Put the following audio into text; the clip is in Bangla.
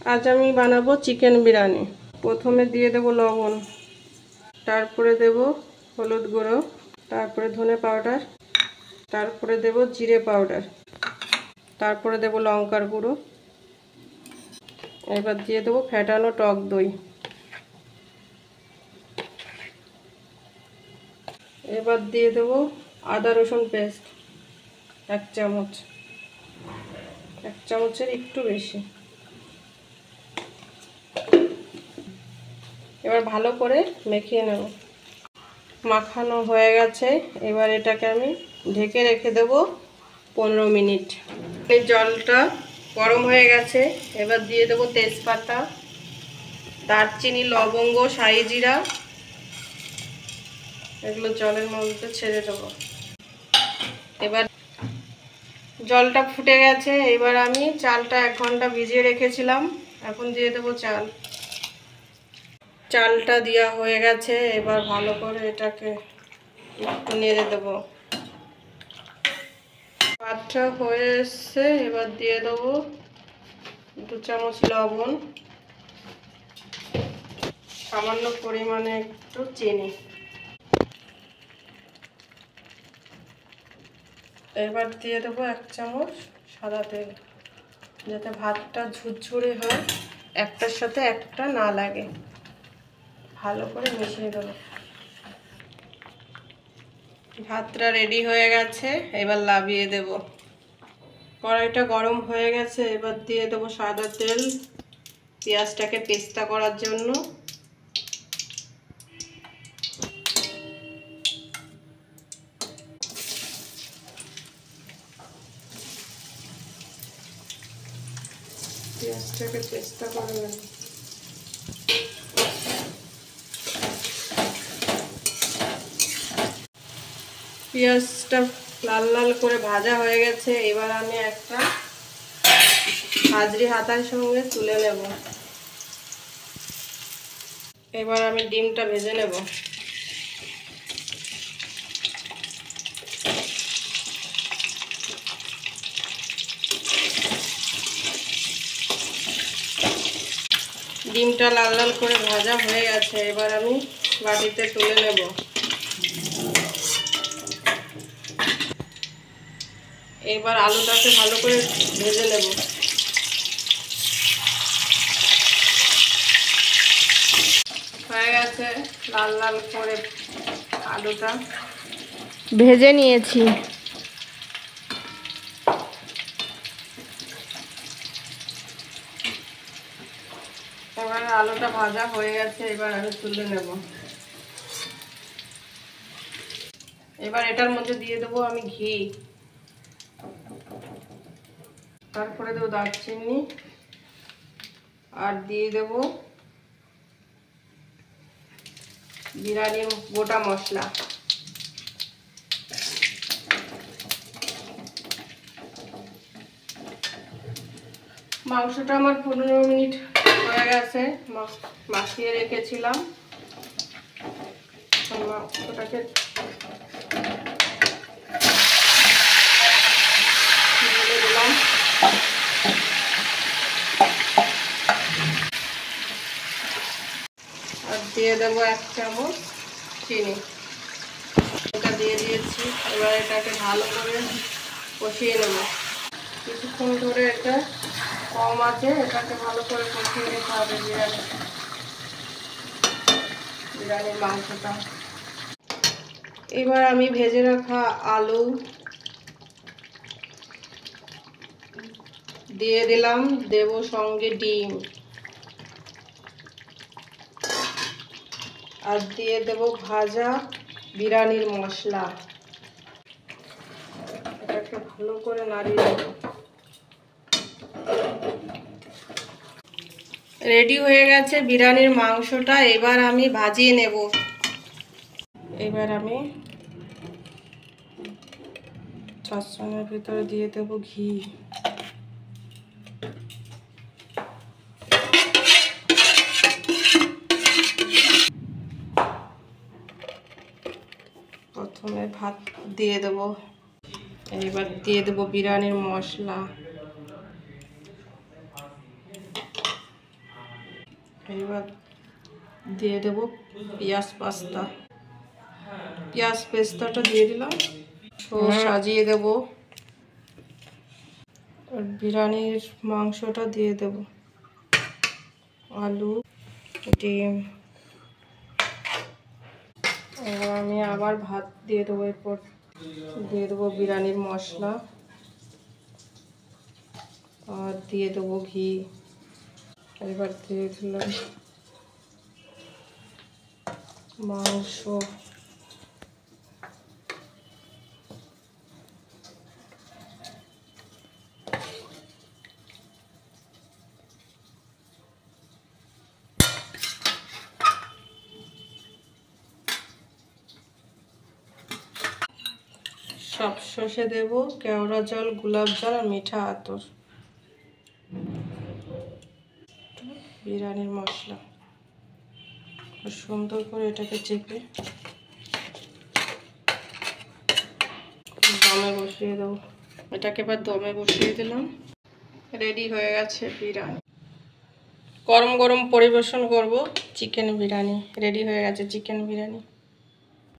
আজ আমি বানাবো চিকেন বিরিয়ানি। প্রথমে দিয়ে দেব লবণ, তারপরে দেব হলুদ গুঁড়ো, তারপরে ধনে পাউডার, তারপরে দেব জিরে পাউডার, তারপরে দেব লঙ্কার গুঁড়ো। এবার দিয়ে দেব ফেটানো টক দই। এবার দিয়ে দেব আদা রসুন পেস্ট 1 চামচ, 1 চামচের একটু বেশি। এবার ভালো করে মেখে নেব। মাখানো হয়ে গেছে, এবার এটাকে আমি ঢেকে রেখে দেব 15 মিনিট। এই জলটা গরম হয়ে গেছে, এবার দিয়ে দেব তেজপাতা, দারচিনি, লবঙ্গ, শাহি জিরা, এগুলো জলের মধ্যে ছেড়ে দেব। এবার জলটা ফুটে গেছে, এবার আমি চালটা 1 ঘন্টা ভিজিয়ে রেখেছিলাম, এখন দিয়ে দেব চাল। চালটা দেওয়া হয়ে গেছে, এবার ভালো করে এটাকে একটু নেড়ে দেব। ভাতটা হয়ে এসছে, এবার দিয়ে দেবো 2 চামচ লবণ, সামান্য পরিমাণে একটু চিনি। এবার দিয়ে দেবো 1 চামচ সাদা তেল, যাতে ভাতটা ঝুরঝুরে হয়, একটার সাথে একটা না লাগে। ভালো করে মিশিয়ে দেবো। ভাতটা রেডি হয়ে গেছে, এবার নামিয়ে দেব। কড়াইটা গরম হয়ে গেছে, এবার দিয়ে দেবো সাদা তেল পেঁয়াজটাকে পেস্তা করার জন্য। পেঁয়াজটাকে পেস্তা করে নেব। পেঁয়াজটা লাল লাল করে ভাজা হয়ে গেছে, এবার আমি একটা হাজরি হাতার সঙ্গে তুলে নেব। এবার আমি ডিমটা ভেজে নেব। ডিমটা লাল লাল করে ভাজা হয়ে গেছে, এবার আমি বাটিতে তুলে নেব। এবার আলুটাকে ভালো করে ভেজে নেব। হয়ে গেছে, লাল লাল করে আলুটা ভেজে নিয়েছি। এবার আলুটা ভাজা হয়ে গেছে, এবার আমি তুলে নেব। এবার এটার মধ্যে দিয়ে দেবো আমি ঘি, তারপরে দেবো দারচিনি, আর দিয়ে দেবো বিরিয়ানি গোটা মশলা। মাংসটা আমার 15 মিনিট হয়ে গেছে, মাখিয়ে রেখেছিলাম। মাংসটাকে ঢেলে দিলাম। আর দিয়ে দেবো 1 চামচ চিনি, এটা দিয়ে দিয়েছি। এবার এটাকে ভালো করে কষিয়ে নেব। কিছুক্ষণ ধরে এটা কম আছে, এটাকে ভালো করে কষিয়ে নিতে হবে বিরিয়ানির মাংসটা। এবার আমি ভেজে রাখা আলু দিয়ে দিলাম, দেব সঙ্গে ডিম, আর দিয়ে দেব ভাজা বিরিয়ানির মশলা। এটাকে ভালো করে নাড়িয়ে দেব। রেডি হয়ে গেছে বিরিয়ানির মাংসটা, এবার আমি ভাজিয়ে নেব। এবার আমি সসপ্যানের ভিতরে দিয়ে দেব ঘি। প্রথমে ভাত দিয়ে দেব, এবার দিয়ে দেব বিরিয়ানির মশলা, এবার দিয়ে দেব পেঁয়াজ পাস্তা। পেঁয়াজ পেস্তাটা দিয়ে দিলাম। সাজিয়ে দেব। আর বিরিয়ানির মাংসটা দিয়ে দেব, আলু, ডিম। এবার আমি আবার ভাত দিয়ে দেবো। এরপর দিয়ে দেবো বিরিয়ানির মশলা আর দিয়ে দেবো ঘি। এবার দিয়ে দিলাম মাংস। সব শেষে দেব কেওড়া জল, গোলাপ জল আর মিঠা আতর, বিরিয়ানির মশলা। সুন্দর করে এটাকে চেপে দমে বসিয়ে দেবো। এটাকে এবার দমে বসিয়ে দিলাম। রেডি হয়ে গেছে বিরিয়ানি। গরম গরম পরিবেশন করব চিকেন বিরিয়ানি। রেডি হয়ে গেছে চিকেন বিরিয়ানি।